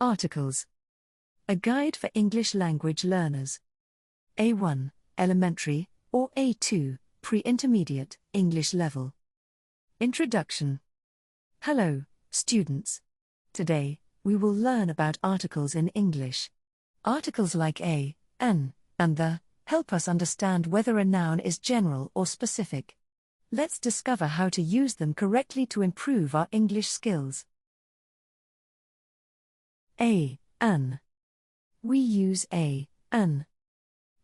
Articles. A guide for English language learners. A1, elementary, or A2, pre-intermediate, English level. Introduction. Hello, students. Today, we will learn about articles in English. Articles like a, an, and the help us understand whether a noun is general or specific. Let's discover how to use them correctly to improve our English skills. A, an. We use a, an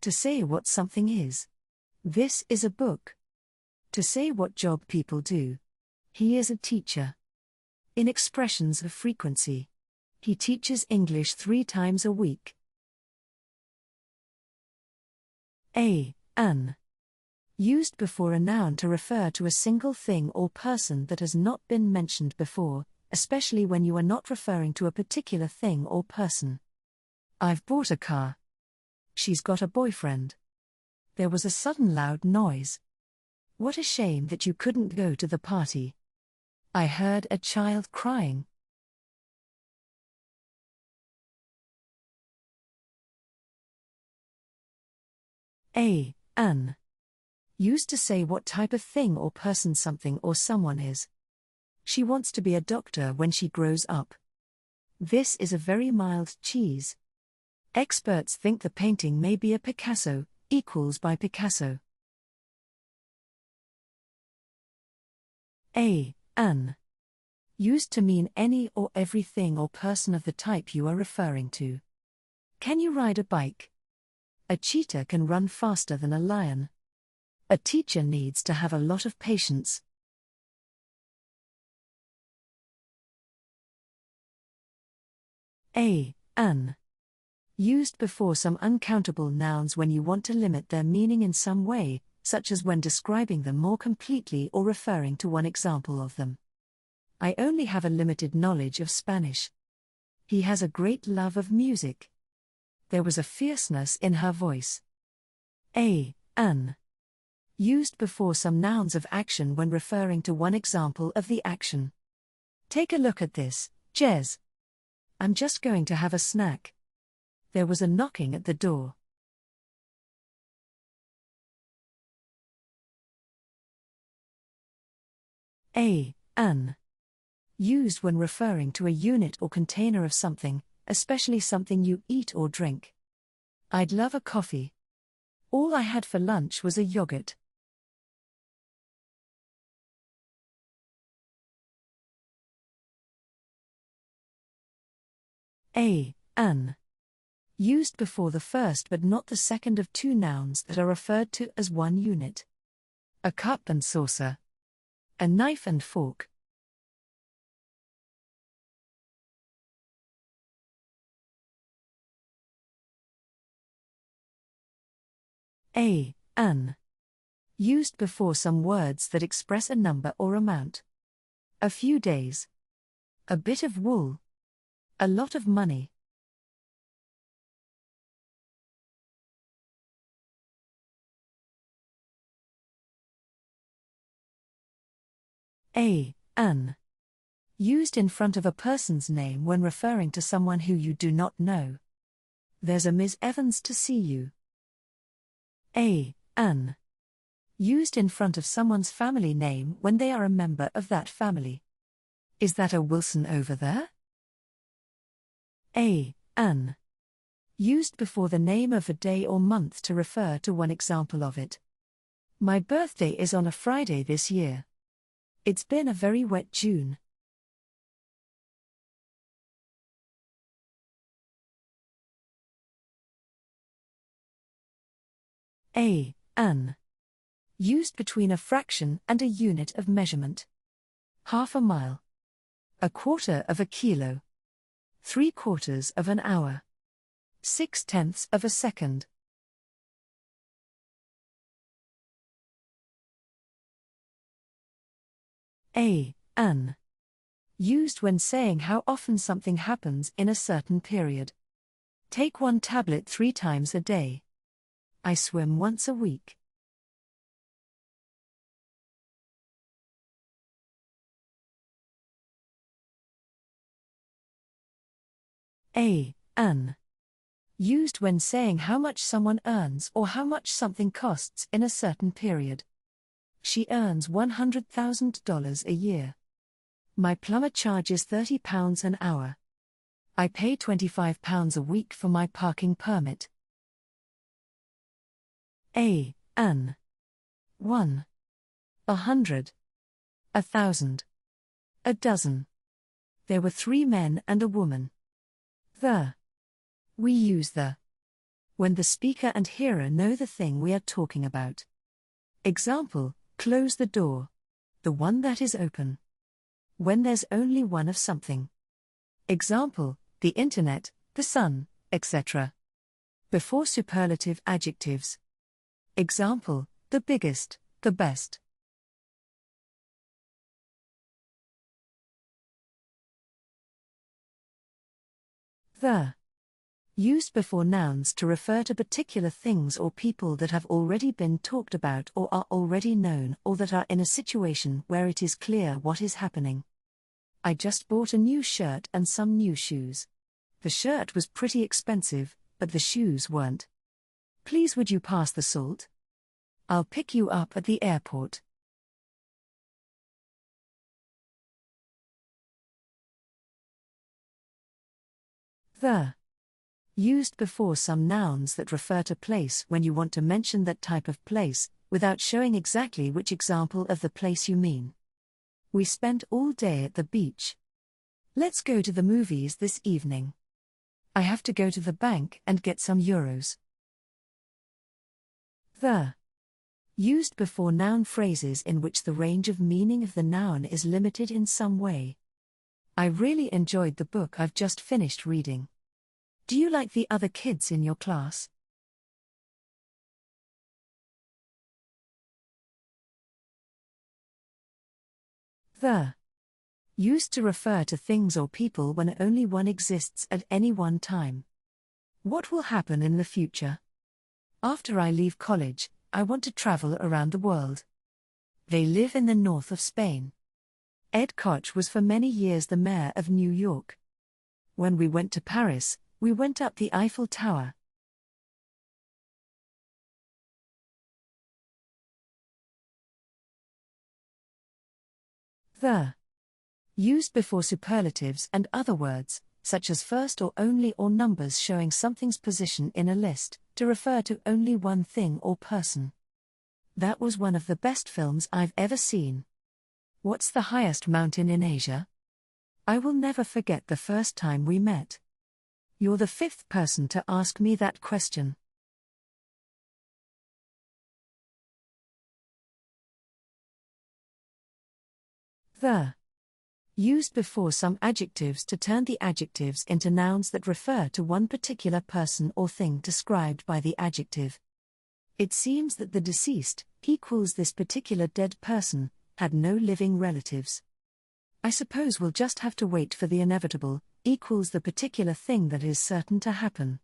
to say what something is. This is a book. To say what job people do. He is a teacher. In expressions of frequency. He teaches English 3 times a week. A, an. Used before a noun to refer to a single thing or person that has not been mentioned before, especially when you are not referring to a particular thing or person. I've bought a car. She's got a boyfriend. There was a sudden loud noise. What a shame that you couldn't go to the party. I heard a child crying. A, an. Used to say what type of thing or person something or someone is. She wants to be a doctor when she grows up. This is a very mild cheese. Experts think the painting may be a Picasso, equals by Picasso. A, an. Used to mean any or everything or person of the type you are referring to. Can you ride a bike? A cheetah can run faster than a lion. A teacher needs to have a lot of patience. A, an. Used before some uncountable nouns when you want to limit their meaning in some way, such as when describing them more completely or referring to one example of them. I only have a limited knowledge of Spanish. He has a great love of music. There was a fierceness in her voice. A, an. Used before some nouns of action when referring to one example of the action. Take a look at this, Jez. I'm just going to have a snack. There was a knocking at the door. A, an. Used when referring to a unit or container of something, especially something you eat or drink. I'd love a coffee. All I had for lunch was a yogurt. A, an. Used before the first but not the second of 2 nouns that are referred to as one unit. A cup and saucer. A knife and fork. A, an. Used before some words that express a number or amount. A few days. A bit of wool. A lot of money. A, an. Used in front of a person's name when referring to someone who you do not know. There's a Ms. Evans to see you. A, an. Used in front of someone's family name when they are a member of that family. Is that a Wilson over there? A, an. Used before the name of a day or month to refer to one example of it. My birthday is on a Friday this year. It's been a very wet June. A, an. Used between a fraction and a unit of measurement. Half a mile. A quarter of a kilo. 3/4 of an hour. 6/10 of a second. A, an. Used when saying how often something happens in a certain period. Take 1 tablet 3 times a day. I swim once a week. An. Used when saying how much someone earns or how much something costs in a certain period. She earns $100,000 a year. My plumber charges £30 an hour. I pay £25 a week for my parking permit. An. 1. 100. 1,000. A dozen. There were 3 men and a woman. We use the when the speaker and hearer know the thing we are talking about. Example, close the door. The one that is open. When there's only one of something. Example, the internet, the sun, etc. Before superlative adjectives. Example, the biggest, the best. Used before nouns to refer to particular things or people that have already been talked about or are already known or that are in a situation where it is clear what is happening. I just bought a new shirt and some new shoes. The shirt was pretty expensive, but the shoes weren't. Please would you pass the salt? I'll pick you up at the airport. Used before some nouns that refer to place when you want to mention that type of place, without showing exactly which example of the place you mean. We spent all day at the beach. Let's go to the movies this evening. I have to go to the bank and get some euros. Used before noun phrases in which the range of meaning of the noun is limited in some way. I really enjoyed the book I've just finished reading. Do you like the other kids in your class? Used to refer to things or people when only one exists at any one time. What will happen in the future? After I leave college, I want to travel around the world. They live in the north of Spain. Ed Koch was for many years the mayor of New York. When we went to Paris, we went up the Eiffel Tower. Used before superlatives and other words, such as first or only or numbers showing something's position in a list, to refer to only one thing or person. That was one of the best films I've ever seen. What's the highest mountain in Asia? I will never forget the first time we met. You're the 5th person to ask me that question. Used before some adjectives to turn the adjectives into nouns that refer to one particular person or thing described by the adjective. It seems that the deceased equals this particular dead person had no living relatives. I suppose we'll just have to wait for the inevitable equals the particular thing that is certain to happen.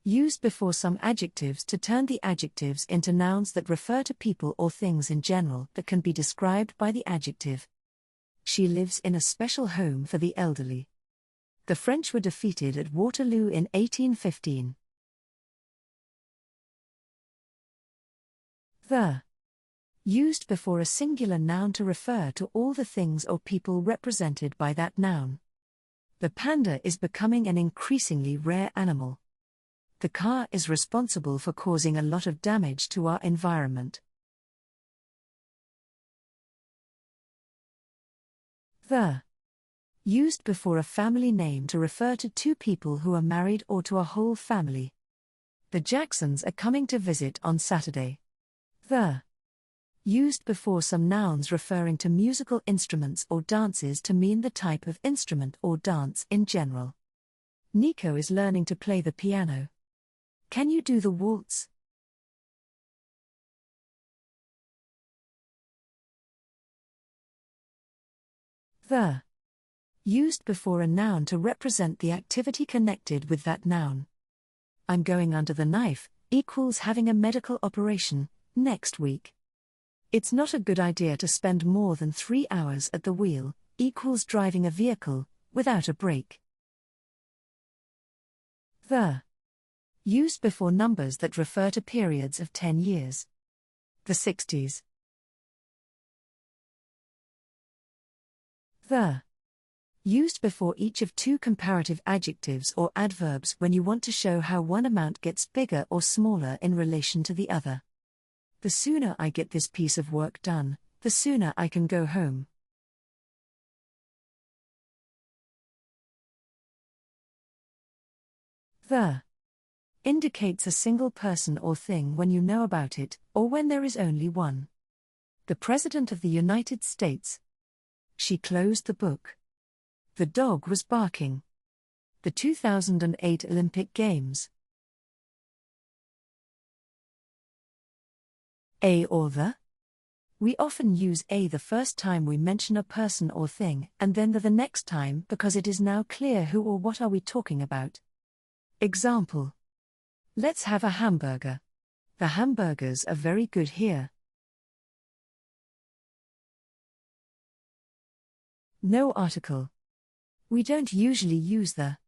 Used before some adjectives to turn the adjectives into nouns that refer to people or things in general that can be described by the adjective. She lives in a special home for the elderly. The French were defeated at Waterloo in 1815. Used before a singular noun to refer to all the things or people represented by that noun. The panda is becoming an increasingly rare animal. The car is responsible for causing a lot of damage to our environment. Used before a family name to refer to 2 people who are married or to a whole family. The Jacksons are coming to visit on Saturday. Used before some nouns referring to musical instruments or dances to mean the type of instrument or dance in general. Nico is learning to play the piano. Can you do the waltz? Used before a noun to represent the activity connected with that noun. I'm going under the knife equals having a medical operation, next week. It's not a good idea to spend more than 3 hours at the wheel, equals driving a vehicle, without a break. The. Used before numbers that refer to periods of 10 years. The 60s. The. Used before each of two comparative adjectives or adverbs when you want to show how one amount gets bigger or smaller in relation to the other. The sooner I get this piece of work done, the sooner I can go home. The. Indicates a single person or thing when you know about it, or when there is only one. The President of the United States. She closed the book. The dog was barking. The 2008 Olympic Games. A or the. We often use a the first time we mention a person or thing, and then the next time because it is now clear who or what are we talking about. Example. Let's have a hamburger. The hamburgers are very good here. No article. We don't usually use the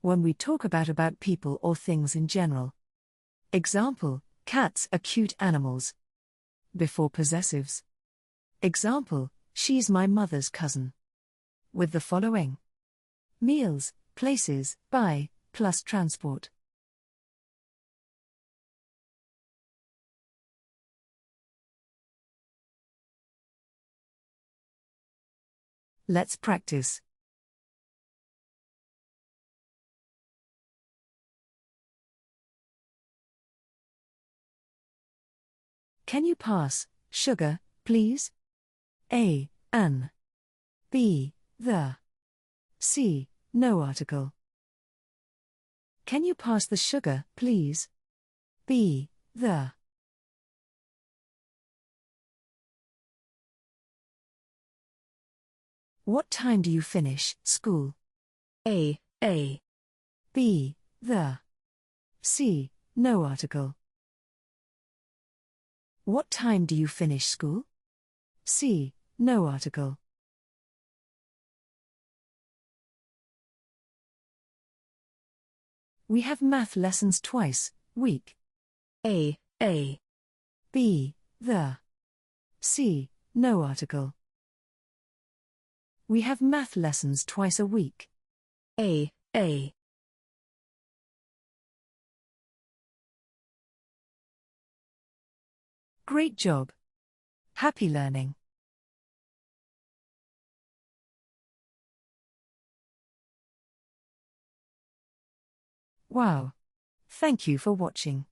when we talk about people or things in general. Example, cats are cute animals. Before possessives. Example, she's my mother's cousin. With the following. Meals, places, buy, plus transport. Let's practice. Can you pass sugar, please? A. An. B. The. C. No article. Can you pass the sugar, please? B. The. What time do you finish school? A. B. The. C. No article. What time do you finish school? C. No article. We have math lessons twice week. A. B. The. C. No article. We have math lessons twice a week. A. Great job. Happy learning. Wow. Thank you for watching.